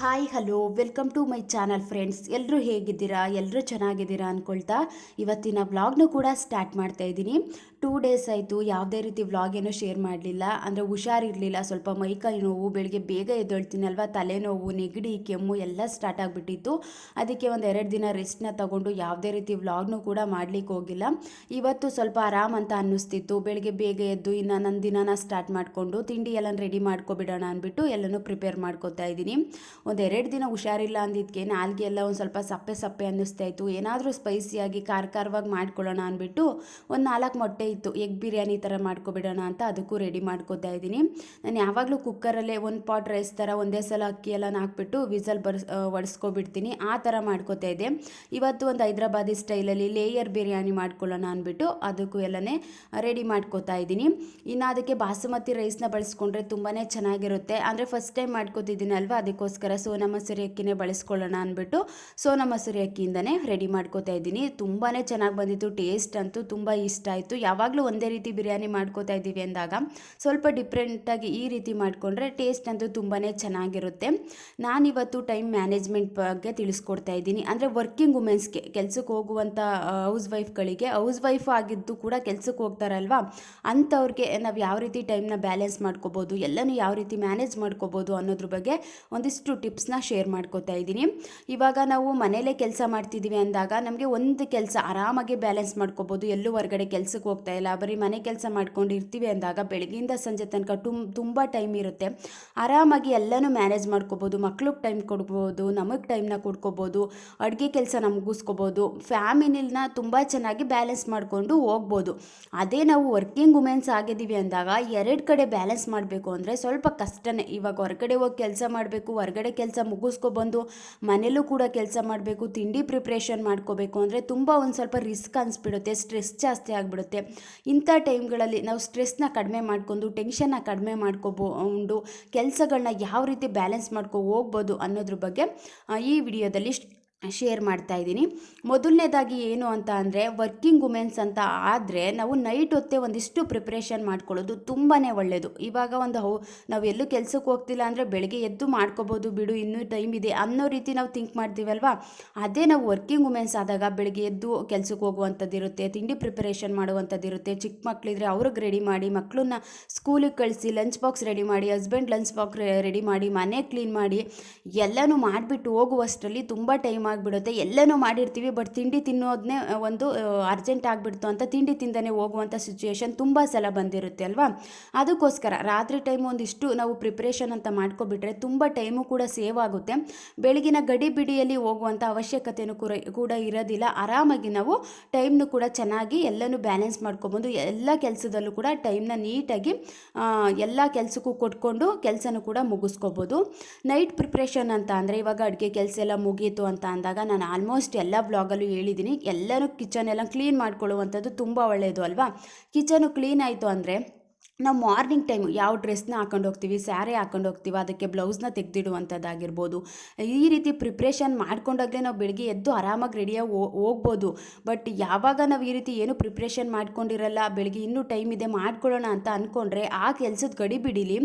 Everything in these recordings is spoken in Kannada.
Hi hello welcome to my channel friends. ಎಲ್ಲರೂ ಹೇಗಿದ್ದೀರಾ? ಎಲ್ಲರೂ ಚೆನ್ನಾಗಿದ್ದೀರಾ ಅಂದ್ಕೊಳ್ತಾ ಇವತ್ತಿನ ವ್ಲಾಗ್ನು ಕೂಡ ಸ್ಟಾರ್ಟ್ ಮಾಡ್ತಾ ಇದ್ದೀನಿ. 2 ಡೇಸ್ ಆಯಿತು ಯಾವುದೇ ರೀತಿ ವ್ಲಾಗ್ ಏನೂ ಶೇರ್ ಮಾಡಲಿಲ್ಲ. ಅಂದರೆ ಹುಷಾರಿರಲಿಲ್ಲ, ಸ್ವಲ್ಪ ಮೈಕೈ ನೋವು, ಬೆಳಿಗ್ಗೆ ಬೇಗ ಎದ್ದೇಳ್ತೀನಲ್ವ, ತಲೆನೋವು, ನೆಗಡಿ, ಕೆಮ್ಮು ಎಲ್ಲ ಸ್ಟಾರ್ಟ್ ಆಗಿಬಿಟ್ಟಿತ್ತು. ಅದಕ್ಕೆ ಒಂದು 2 ದಿನ ರೆಸ್ಟ್ನ ತಗೊಂಡು ಯಾವುದೇ ರೀತಿ ವ್ಲಾಗ್ನು ಕೂಡ ಮಾಡಲಿಕ್ಕೆ ಹೋಗಿಲ್ಲ. ಇವತ್ತು ಸ್ವಲ್ಪ ಆರಾಮ್ ಅಂತ ಅನ್ನಿಸ್ತಿತ್ತು. ಬೆಳಿಗ್ಗೆ ಬೇಗ ಎದ್ದು ಇನ್ನು ನನ್ನ ದಿನನ ಸ್ಟಾರ್ಟ್ ಮಾಡಿಕೊಂಡು ತಿಂಡಿ ಎಲ್ಲ ರೆಡಿ ಮಾಡ್ಕೊಬಿಡೋಣ ಅಂದ್ಬಿಟ್ಟು ಎಲ್ಲನೂ ಪ್ರಿಪೇರ್ ಮಾಡ್ಕೊತಾ ಇದ್ದೀನಿ. 2 ದಿನ ಹುಷಾರಿಲ್ಲ ಅಂದಿದ್ದಕ್ಕೆ ನಾಲ್ಗೆ ಎಲ್ಲ ಒಂದು ಸ್ವಲ್ಪ ಸಪ್ಪೆ ಸಪ್ಪೆ ಅನ್ನಿಸ್ತಾ ಇತ್ತು. ಏನಾದರೂ ಸ್ಪೈಸಿಯಾಗಿ ಖಾರವಾಗಿ ಮಾಡ್ಕೊಳ್ಳೋಣ ಅಂದ್ಬಿಟ್ಟು ಒಂದು 4 ಮೊಟ್ಟೆ ಇತ್ತು, ಎಗ್ ಬಿರಿಯಾನಿ ಥರ ಮಾಡ್ಕೊಬಿಡೋಣ ಅಂತ ಅದಕ್ಕೂ ರೆಡಿ ಮಾಡ್ಕೊತಾ ಇದ್ದೀನಿ. ನಾನು ಯಾವಾಗಲೂ ಕುಕ್ಕರಲ್ಲೇ ಒಂದು ಪಾಟ್ ರೈಸ್ ಥರ ಒಂದೇ ಸಲ ಅಕ್ಕಿ ಎಲ್ಲ ಹಾಕ್ಬಿಟ್ಟು ವಿಸಲ್ ಒಡಿಸ್ಕೊಬಿಡ್ತೀನಿ, ಆ ಥರ ಮಾಡ್ಕೊತಾ ಇದ್ದೆ. ಇವತ್ತು ಒಂದು ಹೈದ್ರಾಬಾದಿ ಸ್ಟೈಲಲ್ಲಿ ಲೇಯರ್ ಬಿರಿಯಾನಿ ಮಾಡ್ಕೊಳ್ಳೋಣ ಅಂದ್ಬಿಟ್ಟು ಅದಕ್ಕೂ ಎಲ್ಲನೇ ರೆಡಿ ಮಾಡ್ಕೊತಾ ಇದ್ದೀನಿ. ಇನ್ನು ಅದಕ್ಕೆ ಬಾಸುಮತಿ ರೈಸ್ನ ಬಳಸ್ಕೊಂಡ್ರೆ ತುಂಬಾ ಚೆನ್ನಾಗಿರುತ್ತೆ. ಅಂದರೆ ಫಸ್ಟ್ ಟೈಮ್ ಮಾಡ್ಕೊತಿದ್ದೀನಿ ಅಲ್ವಾ, ಅದಕ್ಕೋಸ್ಕರ ಸೋನಾ ಮಸೂರಿ ಅಕ್ಕಿನೇ ಬಳಸ್ಕೊಳ್ಳೋಣ ಅಂದ್ಬಿಟ್ಟು ಸೋನಾ ಮಸೂರಿ ಅಕ್ಕಿಯಿಂದನೇ ರೆಡಿ ಮಾಡ್ಕೊತಾ ಇದ್ದೀನಿ. ತುಂಬಾ ಚೆನ್ನಾಗಿ ಬಂದಿತ್ತು, ಟೇಸ್ಟ್ ಅಂತೂ ತುಂಬ ಇಷ್ಟ ಆಯಿತು. ಯಾವಾಗಲೂ ಒಂದೇ ರೀತಿ ಬಿರಿಯಾನಿ ಮಾಡ್ಕೊತಾ ಇದ್ದೀವಿ ಅಂದಾಗ ಸ್ವಲ್ಪ ಡಿಫ್ರೆಂಟಾಗಿ ಈ ರೀತಿ ಮಾಡಿಕೊಂಡ್ರೆ ಟೇಸ್ಟ್ ಅಂತೂ ತುಂಬಾ ಚೆನ್ನಾಗಿರುತ್ತೆ. ನಾನಿವತ್ತು ಟೈಮ್ ಮ್ಯಾನೇಜ್ಮೆಂಟ್ ಬಗ್ಗೆ ತಿಳಿಸ್ಕೊಡ್ತಾ ಇದ್ದೀನಿ. ಅಂದರೆ ವರ್ಕಿಂಗ್ ವುಮೆನ್ಸ್ಗೆ, ಕೆಲಸಕ್ಕೆ ಹೋಗುವಂಥ ಹೌಸ್ ವೈಫ್ಗಳಿಗೆ, ಹೌಸ್ ವೈಫ್ ಆಗಿದ್ದು ಕೂಡ ಕೆಲಸಕ್ಕೆ ಹೋಗ್ತಾರಲ್ವಾ, ಅಂಥವ್ರಿಗೆ ನಾವು ಯಾವ ರೀತಿ ಟೈಮ್ನ ಬ್ಯಾಲೆನ್ಸ್ ಮಾಡ್ಕೋಬೋದು, ಎಲ್ಲನೂ ಯಾವ ರೀತಿ ಮ್ಯಾನೇಜ್ ಮಾಡ್ಕೋಬೋದು ಅನ್ನೋದ್ರ ಬಗ್ಗೆ ಒಂದಿಷ್ಟು ಟಿಪ್ಸ್ನ ಶೇರ್ ಮಾಡ್ಕೋತಾ ಇದ್ದೀನಿ. ಇವಾಗ ನಾವು ಮನೇಲೇ ಕೆಲಸ ಮಾಡ್ತಿದ್ದೀವಿ ಅಂದಾಗ ನಮಗೆ ಒಂದು ಕೆಲಸ ಆರಾಮಾಗಿ ಬ್ಯಾಲೆನ್ಸ್ ಮಾಡ್ಕೋಬೋದು. ಎಲ್ಲೂ ಹೊರಗಡೆ ಕೆಲಸಕ್ಕೆ ಹೋಗ್ತಾ ಇಲ್ಲ, ಬರೀ ಮನೆ ಕೆಲಸ ಮಾಡ್ಕೊಂಡು ಇರ್ತೀವಿ ಅಂದಾಗ ಬೆಳಗ್ಗೆಯಿಂದ ಸಂಜೆ ತನಕ ತುಂಬ ಟೈಮ್ ಇರುತ್ತೆ. ಆರಾಮಾಗಿ ಎಲ್ಲನೂ ಮ್ಯಾನೇಜ್ ಮಾಡ್ಕೋಬೋದು. ಮಕ್ಳಿಗೆ ಟೈಮ್ ಕೊಡ್ಬೋದು, ನಮಗೆ ಟೈಮ್ನ ಕೊಡ್ಕೋಬೋದು, ಅಡುಗೆ ಕೆಲಸನ ಮುಗಿಸ್ಕೋಬೋದು, ಫ್ಯಾಮಿಲಿನ ತುಂಬ ಚೆನ್ನಾಗಿ ಬ್ಯಾಲೆನ್ಸ್ ಮಾಡಿಕೊಂಡು ಹೋಗ್ಬೋದು. ಅದೇ ನಾವು ವರ್ಕಿಂಗ್ ವುಮೆನ್ಸ್ ಆಗಿದ್ದೀವಿ ಅಂದಾಗ 2 ಕಡೆ ಬ್ಯಾಲೆನ್ಸ್ ಮಾಡಬೇಕು ಅಂದರೆ ಸ್ವಲ್ಪ ಕಷ್ಟನೇ. ಇವಾಗ ಹೊರಗಡೆ ಹೋಗಿ ಕೆಲಸ ಮಾಡಬೇಕು, ಹೊರಗಡೆ ಕೆಲಸ ಮುಗಿಸ್ಕೊಬಂದು ಮನೇಲೂ ಕೂಡ ಕೆಲಸ ಮಾಡಬೇಕು, ತಿಂಡಿ ಪ್ರಿಪ್ರೇಷನ್ ಮಾಡ್ಕೋಬೇಕು ಅಂದರೆ ತುಂಬ ಒಂದು ಸ್ವಲ್ಪ ರಿಸ್ಕ್ ಅನಿಸ್ಬಿಡುತ್ತೆ, ಸ್ಟ್ರೆಸ್ ಜಾಸ್ತಿ ಆಗಿಬಿಡುತ್ತೆ. ಇಂಥ ಟೈಮ್ಗಳಲ್ಲಿ ನಾವು ಸ್ಟ್ರೆಸ್ನ ಕಡಿಮೆ ಮಾಡ್ಕೊಂಡು ಟೆನ್ಷನ್ನ ಕಡಿಮೆ ಮಾಡ್ಕೊಬೋದು, ಕೆಲಸಗಳನ್ನ ಯಾವ ರೀತಿ ಬ್ಯಾಲೆನ್ಸ್ ಹೋಗ್ಬೋದು ಅನ್ನೋದ್ರ ಬಗ್ಗೆ ಈ ವಿಡಿಯೋದಲ್ಲಿ ಶೇರ್ ಮಾಡ್ತಾ ಇದ್ದೀನಿ. ಮೊದಲನೇದಾಗಿ ಏನು ಅಂತ ಅಂದರೆ, ವರ್ಕಿಂಗ್ ವುಮೆನ್ಸ್ ಅಂತ ಆದರೆ ನಾವು ನೈಟ್ ಹೊತ್ತೇ ಒಂದಿಷ್ಟು ಪ್ರಿಪ್ರೇಷನ್ ಮಾಡ್ಕೊಳ್ಳೋದು ತುಂಬಾ ಒಳ್ಳೆಯದು. ಇವಾಗ ನಾವು ಎಲ್ಲೂ ಕೆಲಸಕ್ಕೆ ಹೋಗ್ತಿಲ್ಲ ಅಂದರೆ ಬೆಳಗ್ಗೆ ಎದ್ದು ಮಾಡ್ಕೋಬೋದು, ಬಿಡು ಇನ್ನೂ ಟೈಮ್ ಇದೆ ಅನ್ನೋ ರೀತಿ ನಾವು ಥಿಂಕ್ ಮಾಡ್ತೀವಲ್ವಾ. ಅದೇ ನಾವು ವರ್ಕಿಂಗ್ ವುಮೆನ್ಸ್ ಆದಾಗ ಬೆಳಗ್ಗೆ ಎದ್ದು ಕೆಲಸಕ್ಕೆ ಹೋಗುವಂಥದ್ದು ಇರುತ್ತೆ, ತಿಂಡಿ ಪ್ರಿಪರೇಷನ್ ಮಾಡುವಂಥದ್ದು ಇರುತ್ತೆ. ಚಿಕ್ಕ ಮಕ್ಕಳಿದ್ರೆ ಅವ್ರಿಗೆ ರೆಡಿ ಮಾಡಿ, ಮಕ್ಕಳನ್ನ ಸ್ಕೂಲಿಗೆ ಕಳಿಸಿ, ಲಂಚ್ ಬಾಕ್ಸ್ ರೆಡಿ ಮಾಡಿ, ಹಸ್ಬೆಂಡ್ ಲಂಚ್ ಬಾಕ್ಸ್ ರೆಡಿ ಮಾಡಿ, ಮನೆ ಕ್ಲೀನ್ ಮಾಡಿ ಎಲ್ಲನೂ ಮಾಡಿಬಿಟ್ಟು ಹೋಗುವಷ್ಟರಲ್ಲಿ ತುಂಬ ಟೈಮ್ ಆಗಿಬಿಡುತ್ತೆ. ಎಲ್ಲನೂ ಮಾಡಿರ್ತೀವಿ, ಬಟ್ ತಿಂಡಿ ತಿನ್ನೋದನ್ನೇ ಒಂದು ಅರ್ಜೆಂಟ್ ಆಗಿಬಿಡ್ತು ಅಂತ ತಿಂಡಿ ತಿಂದನೇ ಹೋಗುವಂಥ ಸಿಚುವೇಶನ್ ತುಂಬ ಸಲ ಬಂದಿರುತ್ತೆ ಅಲ್ವಾ. ಅದಕ್ಕೋಸ್ಕರ ರಾತ್ರಿ ಟೈಮ್ ಒಂದಿಷ್ಟು ನಾವು ಪ್ರಿಪ್ರೇಷನ್ ಅಂತ ಮಾಡ್ಕೊಬಿಟ್ರೆ ತುಂಬ ಟೈಮು ಕೂಡ ಸೇವ್ ಆಗುತ್ತೆ. ಬೆಳಗಿನ ಗಡಿಬಿಡಿಯಲ್ಲಿ ಹೋಗುವಂಥ ಅವಶ್ಯಕತೆಯೂ ಕೂಡ ಇರೋದಿಲ್ಲ. ಆರಾಮಾಗಿ ನಾವು ಟೈಮ್ನು ಕೂಡ ಚೆನ್ನಾಗಿ ಎಲ್ಲನೂ ಬ್ಯಾಲೆನ್ಸ್ ಮಾಡ್ಕೊಬೋದು. ಎಲ್ಲ ಕೆಲಸದಲ್ಲೂ ಕೂಡ ಟೈಮ್ನ ನೀಟಾಗಿ ಎಲ್ಲ ಕೆಲಸಕ್ಕೂ ಕೊಟ್ಕೊಂಡು ಕೆಲಸನೂ ಕೂಡ ಮುಗಿಸ್ಕೋಬೋದು. ನೈಟ್ ಪ್ರಿಪ್ರೇಷನ್ ಅಂತ ಅಂದರೆ ಇವಾಗ ಅಡುಗೆ ಕೆಲಸ ಎಲ್ಲ ಮುಗೀತು ಅಂತ ಅಂದಾಗ ನಾನು ಆಲ್ಮೋಸ್ಟ್ ಎಲ್ಲ ಬ್ಲಾಗಲ್ಲೂ ಹೇಳಿದ್ದೀನಿ, ಎಲ್ಲನೂ ಕಿಚನ್ ಎಲ್ಲ ಕ್ಲೀನ್ ಮಾಡ್ಕೊಳ್ಳುವಂಥದ್ದು ತುಂಬ ಒಳ್ಳೆಯದು ಅಲ್ವಾ. ಕಿಚನು ಕ್ಲೀನ್ ಆಯಿತು ಅಂದರೆ ನಾವು ಮಾರ್ನಿಂಗ್ ಟೈಮು ಯಾವ ಡ್ರೆಸ್ನ ಹಾಕೊಂಡು ಹೋಗ್ತೀವಿ, ಸ್ಯಾರಿ ಹಾಕೊಂಡು ಹೋಗ್ತೀವಿ, ಅದಕ್ಕೆ ಬ್ಲೌಸ್ನ ತೆಗೆದಿಡುವಂಥದ್ದಾಗಿರ್ಬೋದು. ಈ ರೀತಿ ಪ್ರಿಪ್ರೇಷನ್ ಮಾಡ್ಕೊಂಡಾಗಲೇ ನಾವು ಬೆಳಗ್ಗೆ ಎದ್ದು ಆರಾಮಾಗಿ ರೆಡಿಯಾಗಿ ಹೋಗ್ಬೋದು. ಬಟ್ ಯಾವಾಗ ನಾವು ಈ ರೀತಿ ಏನು ಪ್ರಿಪ್ರೇಷನ್ ಮಾಡ್ಕೊಂಡಿರಲ್ಲ, ಬೆಳಗ್ಗೆ ಇನ್ನೂ ಟೈಮ್ ಇದೆ ಮಾಡ್ಕೊಳ್ಳೋಣ ಅಂತ ಅಂದ್ಕೊಂಡ್ರೆ ಆ ಕೆಲಸದ ಗಡಿಬಿಡಿಲಿ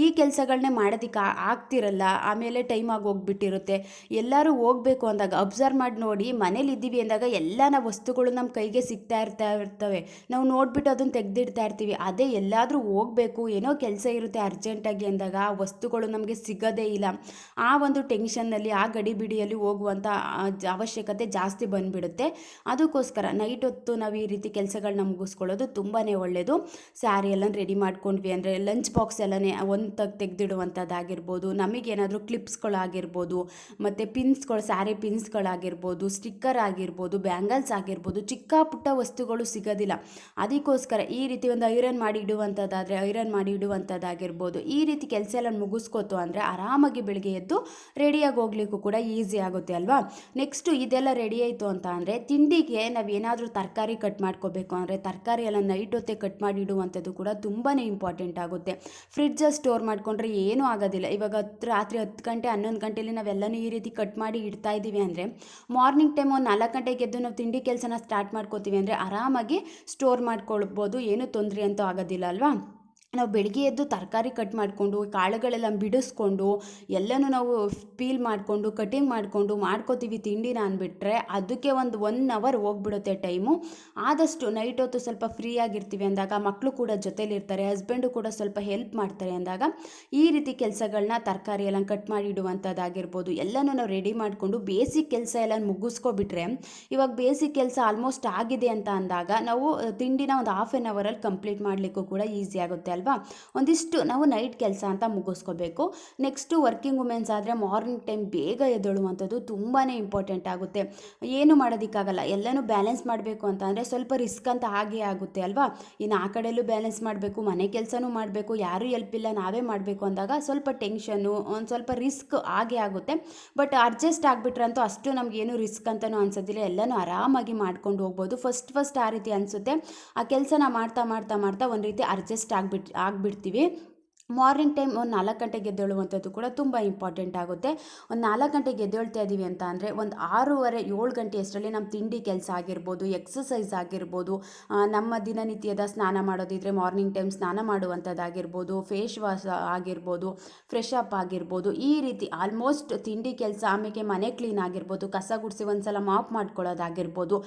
ಈ ಕೆಲಸಗಳನ್ನೇ ಮಾಡೋದಕ್ಕೆ ಆಗ್ತಿರಲ್ಲ. ಆಮೇಲೆ ಟೈಮ್ ಆಗಿ ಹೋಗ್ಬಿಟ್ಟಿರುತ್ತೆ. ಎಲ್ಲರೂ ಹೋಗಬೇಕು ಅಂದಾಗ ಅಬ್ಸರ್ವ್ ಮಾಡಿ ನೋಡಿ, ಮನೇಲಿ ಇದ್ದೀವಿ ಅಂದಾಗ ಎಲ್ಲ ವಸ್ತುಗಳು ನಮ್ಮ ಕೈಗೆ ಸಿಗ್ತಾ ಇರ್ತವೆ, ನಾವು ನೋಡಿಬಿಟ್ಟು ಅದನ್ನು ತೆಗೆದಿಡ್ತಾ ಇರ್ತೀವಿ. ಅದೇ ಎಲ್ಲಾದರೂ ಹೋಗಬೇಕು, ಏನೋ ಕೆಲಸ ಇರುತ್ತೆ ಅರ್ಜೆಂಟಾಗಿ ಅಂದಾಗ ಆ ವಸ್ತುಗಳು ನಮಗೆ ಸಿಗೋದೇ ಇಲ್ಲ. ಆ ಒಂದು ಟೆನ್ಷನ್ನಲ್ಲಿ, ಆ ಗಡಿಬಿಡಿಯಲ್ಲಿ ಹೋಗುವಂಥ ಅವಶ್ಯಕತೆ ಜಾಸ್ತಿ ಬಂದುಬಿಡುತ್ತೆ. ಅದಕ್ಕೋಸ್ಕರ ನೈಟ್ ಹೊತ್ತು ನಾವು ಈ ರೀತಿ ಕೆಲಸಗಳನ್ನ ಮುಗಿಸ್ಕೊಳ್ಳೋದು ತುಂಬಾ ಒಳ್ಳೆಯದು. ಸ್ಯಾರಿ ಎಲ್ಲ ರೆಡಿ ಮಾಡ್ಕೊಂಡ್ವಿ ಅಂದರೆ ಲಂಚ್ ಬಾಕ್ಸ್ ಎಲ್ಲನೇ ಒಂದು ತೆಗೆದಿಡುವಂಥದ್ದಾಗಿರ್ಬೋದು, ನಮಗೇನಾದರೂ ಕ್ಲಿಪ್ಸ್ಗಳಾಗಿರ್ಬೋದು, ಮತ್ತು ಪಿನ್ಸ್ಗಳು, ಸ್ಯಾರಿ ಪಿನ್ಸ್ಗಳಾಗಿರ್ಬೋದು, ಸ್ಟಿಕ್ಕರ್ ಆಗಿರ್ಬೋದು, ಬ್ಯಾಂಗಲ್ಸ್ ಆಗಿರ್ಬೋದು, ಚಿಕ್ಕ ಪುಟ್ಟ ವಸ್ತುಗಳು ಸಿಗೋದಿಲ್ಲ. ಅದಕ್ಕೋಸ್ಕರ ಈ ರೀತಿ ಒಂದು ಐರನ್ ಮಾಡಿ ಇಡುವಂಥದ್ದಾಗಿರ್ಬೋದು. ಈ ರೀತಿ ಕೆಲಸ ಎಲ್ಲ ಮುಗಿಸ್ಕೋತು ಅಂದರೆ ಆರಾಮಾಗಿ ಬೆಳಗ್ಗೆ ಎದ್ದು ರೆಡಿಯಾಗಿ ಹೋಗ್ಲಿಕ್ಕೂ ಕೂಡ ಈಸಿ ಆಗುತ್ತೆ ಅಲ್ವಾ. ನೆಕ್ಸ್ಟು ಇದೆಲ್ಲ ರೆಡಿ ಆಯಿತು ಅಂತ ಅಂದರೆ ತಿಂಡಿಗೆ ನಾವು ಏನಾದರೂ ತರಕಾರಿ ಕಟ್ ಮಾಡ್ಕೋಬೇಕು ಅಂದರೆ ತರಕಾರಿ ಎಲ್ಲ ನೈಟ್ ಹೊತ್ತೇ ಕಟ್ ಮಾಡಿ ಇಡುವಂಥದ್ದು ಕೂಡ ತುಂಬಾ ಇಂಪಾರ್ಟೆಂಟ್ ಆಗುತ್ತೆ. ಫ್ರಿಡ್ಜಲ್ಲಿ ಸ್ಟೋರ್ ಮಾಡಿಕೊಂಡ್ರೆ ಏನೂ ಆಗೋದಿಲ್ಲ. ಇವಾಗ ರಾತ್ರಿ 10 ಗಂಟೆ 11 ಗಂಟೆಲಿ ನಾವೆಲ್ಲನೂ ಈ ರೀತಿ ಕಟ್ ಮಾಡಿ ಇಡ್ತಾ ಇದ್ದೀವಿ ಅಂದರೆ ಮಾರ್ನಿಂಗ್ ಟೈಮ್ ಒಂದು 4 ಗಂಟೆಗೆ ಎದ್ದು ನಾವು ತಿಂಡಿ ಕೆಲಸನ ಸ್ಟಾರ್ಟ್ ಮಾಡ್ಕೋತೀವಿ ಅಂದರೆ ಆರಾಮಾಗಿ ಸ್ಟೋರ್ ಮಾಡ್ಕೊಳ್ಬೋದು, ಏನೂ ತೊಂದರೆ ಅಂತೂ ಆಗೋದಿಲ್ಲ ಅಲ್ವಾ. ನಾವು ಬೆಳಿಗ್ಗೆ ಎದ್ದು ತರಕಾರಿ ಕಟ್ ಮಾಡಿಕೊಂಡು ಕಾಳುಗಳೆಲ್ಲ ಬಿಡಿಸ್ಕೊಂಡು ಎಲ್ಲನೂ ನಾವು ಪೀಲ್ ಮಾಡಿಕೊಂಡು ಕಟಿಂಗ್ ಮಾಡಿಕೊಂಡು ಮಾಡ್ಕೋತೀವಿ ತಿಂಡಿನ ಅಂದ್ಬಿಟ್ರೆ ಅದಕ್ಕೆ ಒಂದು 1 ಅವರ್ ಹೋಗ್ಬಿಡುತ್ತೆ ಟೈಮು. ಆದಷ್ಟು ನೈಟ್ ಹೊತ್ತು ಸ್ವಲ್ಪ ಫ್ರೀ ಆಗಿರ್ತೀವಿ ಅಂದಾಗ ಮಕ್ಕಳು ಕೂಡ ಜೊತೇಲಿರ್ತಾರೆ, ಹಸ್ಬೆಂಡು ಕೂಡ ಸ್ವಲ್ಪ ಹೆಲ್ಪ್ ಮಾಡ್ತಾರೆ ಅಂದಾಗ ಈ ರೀತಿ ಕೆಲಸಗಳನ್ನ ತರಕಾರಿ ಎಲ್ಲ ಕಟ್ ಮಾಡಿ ಇಡುವಂಥದ್ದಾಗಿರ್ಬೋದು ಎಲ್ಲನೂ ನಾವು ರೆಡಿ ಮಾಡಿಕೊಂಡು ಬೇಸಿಕ್ ಕೆಲಸ ಎಲ್ಲ ಮುಗಿಸ್ಕೊಬಿಟ್ರೆ, ಇವಾಗ ಬೇಸಿಕ್ ಕೆಲಸ ಆಲ್ಮೋಸ್ಟ್ ಆಗಿದೆ ಅಂತ ಅಂದಾಗ ನಾವು ತಿಂಡಿನ ಒಂದು ½ ಅವರಲ್ಲಿ ಕಂಪ್ಲೀಟ್ ಮಾಡಲಿಕ್ಕೂ ಕೂಡ ಈಸಿ ಆಗುತ್ತೆ ಅಲ್ವಾ. ಒಂದಿಷ್ಟು ನಾವು ನೈಟ್ ಕೆಲಸ ಅಂತ ಮುಗಿಸ್ಕೋಬೇಕು. ನೆಕ್ಸ್ಟು ವರ್ಕಿಂಗ್ ವುಮೆನ್ಸ್ ಆದರೆ ಮಾರ್ನಿಂಗ್ ಟೈಮ್ ಬೇಗ ಎದ್ದೇಳುವಂಥದ್ದು ತುಂಬಾ ಇಂಪಾರ್ಟೆಂಟ್ ಆಗುತ್ತೆ. ಏನು ಮಾಡೋದಕ್ಕಾಗಲ್ಲ, ಎಲ್ಲನೂ ಬ್ಯಾಲೆನ್ಸ್ ಮಾಡಬೇಕು ಅಂತ ಅಂದರೆ ಸ್ವಲ್ಪ ರಿಸ್ಕ್ ಅಂತ ಆಗೇ ಆಗುತ್ತೆ ಅಲ್ವಾ. ಇನ್ನು ಆ ಕಡೆಯಲ್ಲೂ ಬ್ಯಾಲೆನ್ಸ್ ಮಾಡಬೇಕು, ಮನೆ ಕೆಲಸನೂ ಮಾಡಬೇಕು, ಯಾರೂ ಹೆಲ್ಪ್ ಇಲ್ಲ ನಾವೇ ಮಾಡಬೇಕು ಅಂದಾಗ ಸ್ವಲ್ಪ ಟೆನ್ಷನ್ನು, ಒಂದು ಸ್ವಲ್ಪ ರಿಸ್ಕ್ ಆಗೇ ಆಗುತ್ತೆ. ಬಟ್ ಅಡ್ಜಸ್ಟ್ ಆಗಿಬಿಟ್ರಂತೂ ಅಷ್ಟು ನಮಗೇನು ರಿಸ್ಕ್ ಅಂತಲೂ ಅನ್ಸೋದಿಲ್ಲ, ಎಲ್ಲನೂ ಆರಾಮಾಗಿ ಮಾಡ್ಕೊಂಡು ಹೋಗ್ಬೋದು. ಫಸ್ಟ್ ಆ ರೀತಿ ಅನಿಸುತ್ತೆ. ಆ ಕೆಲಸನ ಮಾಡ್ತಾ ಮಾಡ್ತಾ ಮಾಡ್ತಾ ಒಂದು ರೀತಿ ಅಡ್ಜಸ್ಟ್ ಆಗಿಬಿಡ್ತೀವಿ. ಮಾರ್ನಿಂಗ್ ಟೈಮ್ ಒಂದು 4 ಗಂಟೆಗೆ ಎದ್ದೇಳುವಂಥದ್ದು ಕೂಡ ತುಂಬ ಇಂಪಾರ್ಟೆಂಟ್ ಆಗುತ್ತೆ. ಒಂದು 4 ಗಂಟೆಗೆ ಎದ್ದೇಳ್ತಾ ಇದ್ದೀವಿ ಅಂತ ಅಂದರೆ ಒಂದು 6:30 7 ಗಂಟೆ ಅಷ್ಟರಲ್ಲಿ ನಮ್ಮ ತಿಂಡಿ ಕೆಲಸ ಆಗಿರ್ಬೋದು, ಎಕ್ಸಸೈಸ್ ಆಗಿರ್ಬೋದು, ನಮ್ಮ ದಿನನಿತ್ಯದ ಸ್ನಾನ ಮಾಡೋದಿದ್ರೆ ಮಾರ್ನಿಂಗ್ ಟೈಮ್ ಸ್ನಾನ ಮಾಡುವಂಥದ್ದಾಗಿರ್ಬೋದು, ಫೇಸ್ ವಾಶ್ ಆಗಿರ್ಬೋದು, ಫ್ರೆಶ್ ಅಪ್ ಆಗಿರ್ಬೋದು, ಈ ರೀತಿ ಆಲ್ಮೋಸ್ಟ್ ತಿಂಡಿ ಕೆಲಸ, ಆಮೇಲೆ ಮನೆ ಕ್ಲೀನ್ ಆಗಿರ್ಬೋದು, ಕಸ ಗುಡಿಸಿ ಒಂದು ಸಲ ಮಾಪ್ ಮಾಡ್ಕೊಳ್ಳೋದಾಗಿರ್ಬೋದು,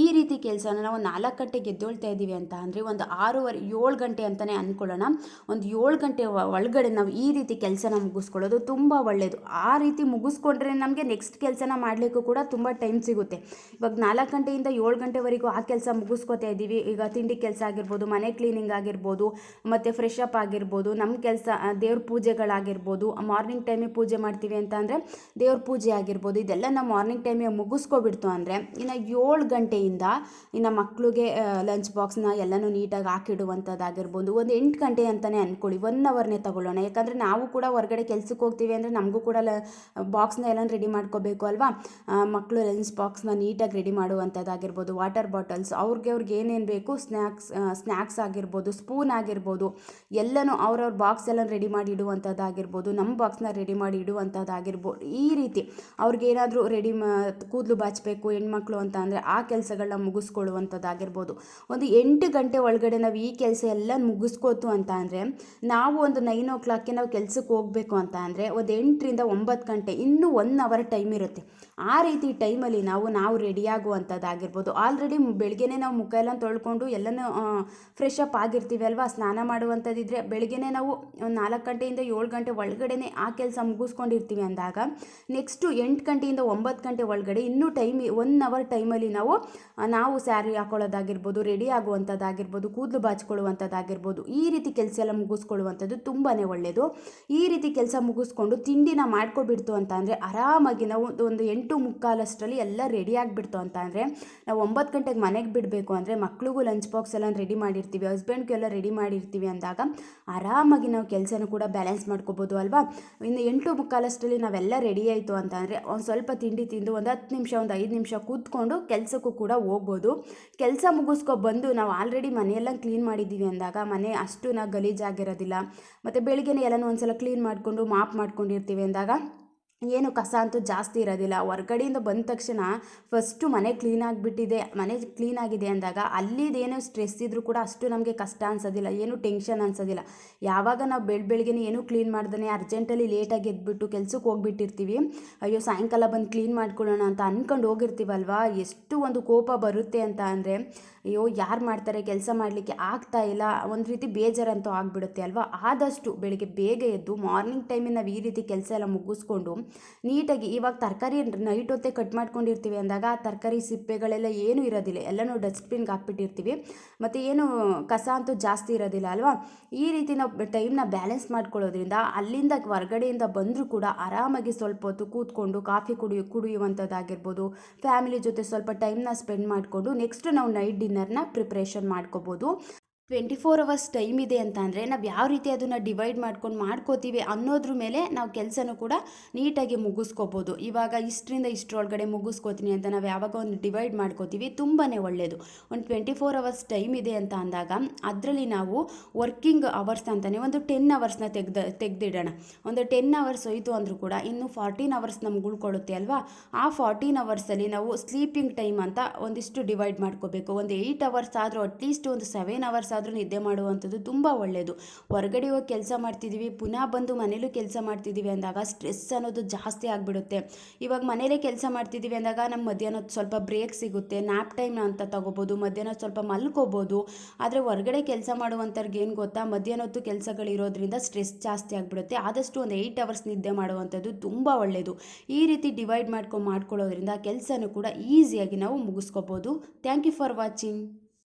ಈ ರೀತಿ ಕೆಲಸನ ನಾವು 4 ಗಂಟೆಗೆ ಎದ್ದೇಳ್ತಾ ಇದ್ದೀವಿ ಅಂತ ಅಂದರೆ ಒಂದು 6:30 7 ಗಂಟೆ ಅಂತಲೇ ಅಂದ್ಕೊಳ್ಳೋಣ. ಒಂದು 7 ಗಂಟೆ ಒಳಗಡೆ ನಾವು ಈ ರೀತಿ ಕೆಲಸನ ಮುಗಿಸ್ಕೊಳ್ಳೋದು ತುಂಬ ಒಳ್ಳೆಯದು. ಆ ರೀತಿ ಮುಗಿಸ್ಕೊಂಡ್ರೆ ನಮಗೆ ನೆಕ್ಸ್ಟ್ ಕೆಲಸನ ಮಾಡಲಿಕ್ಕೂ ಕೂಡ ತುಂಬ ಟೈಮ್ ಸಿಗುತ್ತೆ. ಇವಾಗ 4 ಗಂಟೆಯಿಂದ 7 ಗಂಟೆವರೆಗೂ ಆ ಕೆಲಸ ಮುಗಿಸ್ಕೋತಾ ಇದ್ದೀವಿ. ಈಗ ತಿಂಡಿ ಕೆಲಸ ಆಗಿರ್ಬೋದು, ಮನೆ ಕ್ಲೀನಿಂಗ್ ಆಗಿರ್ಬೋದು, ಮತ್ತು ಫ್ರೆಶ್ ಅಪ್ ಆಗಿರ್ಬೋದು, ನಮ್ಮ ಕೆಲಸ ದೇವ್ರ ಪೂಜೆಗಳಾಗಿರ್ಬೋದು, ಮಾರ್ನಿಂಗ್ ಟೈಮಿಗೆ ಪೂಜೆ ಮಾಡ್ತೀವಿ ಅಂತ ಅಂದರೆ ದೇವ್ರ ಪೂಜೆ ಆಗಿರ್ಬೋದು, ಇದೆಲ್ಲ ನಾವು ಮಾರ್ನಿಂಗ್ ಟೈಮಿಗೆ ಮುಗಿಸ್ಕೊಬಿಡ್ತು ಅಂದರೆ ಇನ್ನು 7 ಗಂಟೆಯಿಂದ ಇನ್ನು ಮಕ್ಕಳಿಗೆ ಲಂಚ್ ಬಾಕ್ಸ್ನ ಎಲ್ಲನೂ ನೀಟಾಗಿ ಹಾಕಿಡುವಂಥದ್ದಾಗಿರ್ಬೋದು. ಒಂದು 8 ಗಂಟೆ ಅಂತಲೇ ಅಂದ್ಕೊಳ್ಳಿ, 1 ಅವರ್ನೇ ತಗೊಳ್ಳೋಣ. ಯಾಕಂದರೆ ನಾವು ಕೂಡ ಹೊರಗಡೆ ಕೆಲ್ಸಕ್ಕೆ ಹೋಗ್ತೀವಿ ಅಂದರೆ ನಮಗೂ ಕೂಡ ಬಾಕ್ಸ್ನ ಎಲ್ಲ ರೆಡಿ ಮಾಡ್ಕೋಬೇಕು ಅಲ್ವಾ. ಮಕ್ಕಳು ಲಂಚ್ ಬಾಕ್ಸ್ನ ನೀಟಾಗಿ ರೆಡಿ ಮಾಡುವಂಥದ್ದಾಗಿರ್ಬೋದು, ವಾಟರ್ ಬಾಟಲ್ಸ್, ಅವ್ರಿಗೆ ಏನೇನು ಬೇಕು, ಸ್ನ್ಯಾಕ್ಸ್ ಆಗಿರ್ಬೋದು, ಸ್ಪೂನ್ ಆಗಿರ್ಬೋದು, ಎಲ್ಲನೂ ಅವ್ರವ್ರ ಬಾಕ್ಸ್ ಎಲ್ಲ ರೆಡಿ ಮಾಡಿ ಇಡುವಂಥದ್ದಾಗಿರ್ಬೋದು, ನಮ್ಮ ಬಾಕ್ಸ್ನ ರೆಡಿ ಮಾಡಿ ಇಡುವಂಥದ್ದಾಗಿರ್ಬೋದು. ಈ ರೀತಿ ಅವ್ರಿಗೇನಾದರೂ ಕೂದಲು ಬಾಚಬೇಕು ಹೆಣ್ಮಕ್ಳು ಅಂತ ಅಂದರೆ ಆ ಕೆಲಸಗಳನ್ನ ಮುಗಿಸ್ಕೊಳ್ಳುವಂಥದ್ದಾಗಿರ್ಬೋದು. ಒಂದು 8 ಗಂಟೆ ಒಳಗಡೆ ನಾವು ಈ ಕೆಲಸ ಎಲ್ಲ ಮುಗಿಸ್ಕೋತು ಅಂತ ಅಂದರೆ ನಾವು ಒಂದು 9 o'clockಗೆ ನಾವು ಕೆಲಸಕ್ಕೆ ಹೋಗಬೇಕು ಅಂತ ಅಂದರೆ ಒಂದು 8 ರಿಂದ 9 ಗಂಟೆ ಇನ್ನೂ 1 ಅವರ್ ಟೈಮ್ ಇರುತ್ತೆ. ಆ ರೀತಿ ಟೈಮಲ್ಲಿ ನಾವು ರೆಡಿ ಆಗುವಂಥದ್ದಾಗಿರ್ಬೋದು. ಆಲ್ರೆಡಿ ಬೆಳಗ್ಗೆನೇ ನಾವು ಮುಖ ಎಲ್ಲ ತೊಳ್ಕೊಂಡು ಎಲ್ಲನೂ ಫ್ರೆಶ್ ಅಪ್ ಆಗಿರ್ತೀವಿ ಅಲ್ವಾ. ಸ್ನಾನ ಮಾಡುವಂಥದ್ದಿದ್ರೆ ಬೆಳಗ್ಗೆನೇ ನಾವು ಒಂದು 4 ಗಂಟೆಯಿಂದ 7 ಗಂಟೆ ಒಳಗಡೆ ಆ ಕೆಲಸ ಮುಗಿಸ್ಕೊಂಡಿರ್ತೀವಿ ಅಂದಾಗ ನೆಕ್ಸ್ಟು 8 ಗಂಟೆಯಿಂದ 9 ಗಂಟೆ ಒಳಗಡೆ ಇನ್ನೂ 1 ಅವರ್ ಟೈಮಲ್ಲಿ ನಾವು ಸ್ಯಾರಿ ಹಾಕೊಳ್ಳೋದಾಗಿರ್ಬೋದು, ರೆಡಿ ಆಗುವಂಥದ್ದಾಗಿರ್ಬೋದು, ಕೂದಲು ಬಾಚ್ಕೊಳ್ಳುವಂಥದ್ದಾಗಿರ್ಬೋದು, ಈ ರೀತಿ ಕೆಲಸ ಎಲ್ಲ ಮುಗಿಸ್ಕೊಳ್ಳುವಂಥದ್ದು ತುಂಬಾ ಒಳ್ಳೆಯದು. ಈ ರೀತಿ ಕೆಲಸ ಮುಗಿಸ್ಕೊಂಡು ತಿಂಡಿನ ಮಾಡ್ಕೊಬಿಡ್ತು ಅಂತ ಅಂದರೆ ಆರಾಮಾಗಿ ನಾವು ಒಂದು 8:45 ಎಲ್ಲ ರೆಡಿ ಆಗಿಬಿಡ್ತು ಅಂತ ಅಂದರೆ ನಾವು 9 ಗಂಟೆಗೆ ಮನೆಗೆ ಬಿಡಬೇಕು ಅಂದರೆ ಮಕ್ಳಿಗೂ ಲಂಚ್ ಬಾಕ್ಸ್ ಎಲ್ಲ ರೆಡಿ ಮಾಡಿರ್ತೀವಿ, ಹಸ್ಬೆಂಡ್ಗೂ ಎಲ್ಲ ರೆಡಿ ಮಾಡಿರ್ತೀವಿ ಅಂದಾಗ ಆರಾಮಾಗಿ ನಾವು ಕೆಲಸನೂ ಕೂಡ ಬ್ಯಾಲೆನ್ಸ್ ಮಾಡ್ಕೋಬೋದು ಅಲ್ವಾ. ಇನ್ನು 8:45 ನಾವೆಲ್ಲ ರೆಡಿ ಆಯಿತು ಅಂತ ಅಂದರೆ ಒಂದು ಸ್ವಲ್ಪ ತಿಂಡಿ ತಿಂದು ಒಂದು 10 ನಿಮಿಷ ಒಂದು 5 ನಿಮಿಷ ಕೂತ್ಕೊಂಡು ಕೆಲಸಕ್ಕೂ ಕೂಡ ಹೋಗ್ಬೋದು. ಕೆಲಸ ಮುಗಿಸ್ಕೊಬಂದು ನಾವು ಆಲ್ರೆಡಿ ಮನೆಯೆಲ್ಲ ಕ್ಲೀನ್ ಮಾಡಿದ್ದೀವಿ ಅಂದಾಗ ಮನೆ ಅಷ್ಟು ನಾವು ಗಲೀಜಾಗಿರೋದಿಲ್ಲ. ಮತ್ತು ಬೆಳಿಗ್ಗೆನೇ ಎಲ್ಲನೂ ಒಂದ್ಸಲ ಕ್ಲೀನ್ ಮಾಡಿಕೊಂಡು ಮಾಪ್ ಮಾಡ್ಕೊಂಡಿರ್ತೀವಿ ಅಂದಾಗ ಏನು ಕಸ ಅಂತೂ ಜಾಸ್ತಿ ಇರೋದಿಲ್ಲ. ಹೊರ್ಗಡೆಯಿಂದ ಬಂದ ತಕ್ಷಣ ಫಸ್ಟು ಮನೆ ಕ್ಲೀನಾಗಿದೆ ಅಂದಾಗ ಅಲ್ಲಿದೇನೋ ಸ್ಟ್ರೆಸ್ ಇದ್ದರೂ ಕೂಡ ಅಷ್ಟು ನಮಗೆ ಕಷ್ಟ ಅನ್ಸೋದಿಲ್ಲ, ಏನು ಟೆನ್ಷನ್ ಅನ್ಸೋದಿಲ್ಲ. ಯಾವಾಗ ನಾವು ಬೆಳಗ್ಗೆನೇ ಏನೂ ಕ್ಲೀನ್ ಮಾಡ್ದೇ ಅರ್ಜೆಂಟಲ್ಲಿ ಲೇಟಾಗಿ ಎದ್ಬಿಟ್ಟು ಕೆಲ್ಸಕ್ಕೆ ಹೋಗ್ಬಿಟ್ಟಿರ್ತೀವಿ, ಅಯ್ಯೋ ಸಾಯಂಕಾಲ ಬಂದು ಕ್ಲೀನ್ ಮಾಡ್ಕೊಳ್ಳೋಣ ಅಂತ ಅಂದ್ಕೊಂಡು ಹೋಗಿರ್ತೀವಲ್ವ, ಎಷ್ಟು ಒಂದು ಕೋಪ ಬರುತ್ತೆ ಅಂತ ಅಂದರೆ ಅಯ್ಯೋ ಯಾರು ಮಾಡ್ತಾರೆ ಕೆಲಸ ಮಾಡಲಿಕ್ಕೆ ಆಗ್ತಾ ಇಲ್ಲ, ಒಂದು ರೀತಿ ಬೇಜಾರಂತೂ ಆಗಿಬಿಡುತ್ತೆ ಅಲ್ವಾ. ಆದಷ್ಟು ಬೆಳಿಗ್ಗೆ ಬೇಗ ಎದ್ದು ಮಾರ್ನಿಂಗ್ ಟೈಮಿಗೆ ನಾವು ಈ ರೀತಿ ಕೆಲಸ ಎಲ್ಲ ಮುಗಿಸ್ಕೊಂಡು ನೀಟಾಗಿ, ಇವಾಗ ತರಕಾರಿ ನೈಟ್ ಹೊತ್ತೇ ಕಟ್ ಮಾಡ್ಕೊಂಡಿರ್ತೀವಿ ಅಂದಾಗ ಆ ತರಕಾರಿ ಸಿಪ್ಪೆಗಳೆಲ್ಲ ಏನೂ ಇರೋದಿಲ್ಲ, ಎಲ್ಲನೂ ಡಸ್ಟ್ಬಿನ್ಗೆ ಹಾಕ್ಬಿಟ್ಟಿರ್ತೀವಿ, ಮತ್ತು ಏನು ಕಸ ಅಂತೂ ಜಾಸ್ತಿ ಇರೋದಿಲ್ಲ ಅಲ್ವಾ. ಈ ರೀತಿ ನಾವು ಟೈಮ್ನ ಬ್ಯಾಲೆನ್ಸ್ ಮಾಡ್ಕೊಳ್ಳೋದ್ರಿಂದ ಅಲ್ಲಿಂದ ಹೊರಗಡೆಯಿಂದ ಬಂದರೂ ಕೂಡ ಆರಾಮಾಗಿ ಸ್ವಲ್ಪ ಹೊತ್ತು ಕೂತ್ಕೊಂಡು ಕಾಫಿ ಕುಡಿಯುವಂಥದ್ದಾಗಿರ್ಬೋದು, ಫ್ಯಾಮಿಲಿ ಜೊತೆ ಸ್ವಲ್ಪ ಟೈಮ್ನ ಸ್ಪೆಂಡ್ ಮಾಡಿಕೊಂಡು ನೆಕ್ಸ್ಟ್ ನಾವು ನೈಟ್ ಡಿನ್ನರ್ನ ಪ್ರಿಪ್ರೇಷನ್ ಮಾಡ್ಕೋಬೋದು. 24 ಅವರ್ಸ್ ಟೈಮ್ ಇದೆ ಅಂತ ಅಂದರೆ ನಾವು ಯಾವ ರೀತಿ ಅದನ್ನು ಡಿವೈಡ್ ಮಾಡ್ಕೋತೀವಿ ಅನ್ನೋದ್ರ ಮೇಲೆ ನಾವು ಕೆಲಸನೂ ಕೂಡ ನೀಟಾಗಿ ಮುಗಿಸ್ಕೋಬೋದು. ಇವಾಗ ಇಷ್ಟರಿಂದ ಇಷ್ಟರೊಳಗಡೆ ಮುಗಿಸ್ಕೋತೀನಿ ಅಂತ ನಾವು ಯಾವಾಗ ಒಂದು ಡಿವೈಡ್ ಮಾಡ್ಕೋತೀವಿ ತುಂಬಾ ಒಳ್ಳೆಯದು. ಒಂದು 24 ಅವರ್ಸ್ ಟೈಮ್ ಇದೆ ಅಂತ ಅಂದಾಗ ಅದರಲ್ಲಿ ನಾವು ವರ್ಕಿಂಗ್ ಅವರ್ಸ್ ಅಂತಲೇ ಒಂದು 10 ಅವರ್ಸ್ನ ತೆಗೆದಿಡೋಣ. ಒಂದು 10 ಅವರ್ಸ್ ಹೋಯಿತು ಅಂದರೂ ಕೂಡ ಇನ್ನು 14 ಅವರ್ಸ್ ನಮ್ಗೆ ಉಳ್ಕೊಳ್ಳುತ್ತೆ ಅಲ್ವಾ. ಆ 14 ಅವರ್ಸಲ್ಲಿ ನಾವು ಸ್ಲೀಪಿಂಗ್ ಟೈಮ್ ಅಂತ ಒಂದಿಷ್ಟು ಡಿವೈಡ್ ಮಾಡ್ಕೋಬೇಕು. ಒಂದು 8 ಅವರ್ಸ್ ಆದರೂ ಅಟ್ಲೀಸ್ಟ್ ಒಂದು 7 ಅವರ್ಸ್ ಆದರೂ ನಿದ್ದೆ ಮಾಡುವಂಥದ್ದು ತುಂಬ ಒಳ್ಳೆಯದು. ಹೊರಗಡೆ ಹೋಗಿ ಕೆಲಸ ಮಾಡ್ತಿದ್ದೀವಿ, ಪುನಃ ಬಂದು ಮನೇಲೂ ಕೆಲಸ ಮಾಡ್ತಿದ್ದೀವಿ ಅಂದಾಗ ಸ್ಟ್ರೆಸ್ ಅನ್ನೋದು ಜಾಸ್ತಿ ಆಗಿಬಿಡುತ್ತೆ. ಇವಾಗ ಮನೇಲೇ ಕೆಲಸ ಮಾಡ್ತಿದ್ದೀವಿ ಅಂದಾಗ ನಮ್ಮ ಮಧ್ಯಾಹ್ನ ಸ್ವಲ್ಪ ಬ್ರೇಕ್ ಸಿಗುತ್ತೆ, ನ್ಯಾಪ್ ಟೈಮ್ ಅಂತ ತಗೋಬೋದು, ಮಧ್ಯಾಹ್ನ ಸ್ವಲ್ಪ ಮಲ್ಕೋಬೋದು. ಆದರೆ ಹೊರಗಡೆ ಕೆಲಸ ಮಾಡುವಂಥವ್ರಿಗೆ ಏನು ಗೊತ್ತಾ, ಮಧ್ಯಾಹ್ನ ಹೊತ್ತು ಕೆಲಸಗಳಿರೋದ್ರಿಂದ ಸ್ಟ್ರೆಸ್ ಜಾಸ್ತಿ ಆಗಿಬಿಡುತ್ತೆ. ಆದಷ್ಟು ಒಂದು 8 ಅವರ್ಸ್ ನಿದ್ದೆ ಮಾಡುವಂಥದ್ದು ತುಂಬ ಒಳ್ಳೆಯದು. ಈ ರೀತಿ ಡಿವೈಡ್ ಮಾಡ್ಕೊಳ್ಳೋದ್ರಿಂದ ಕೆಲಸನೂ ಕೂಡ ಈಸಿಯಾಗಿ ನಾವು ಮುಗಿಸ್ಕೋಬೋದು. Thank you for watching.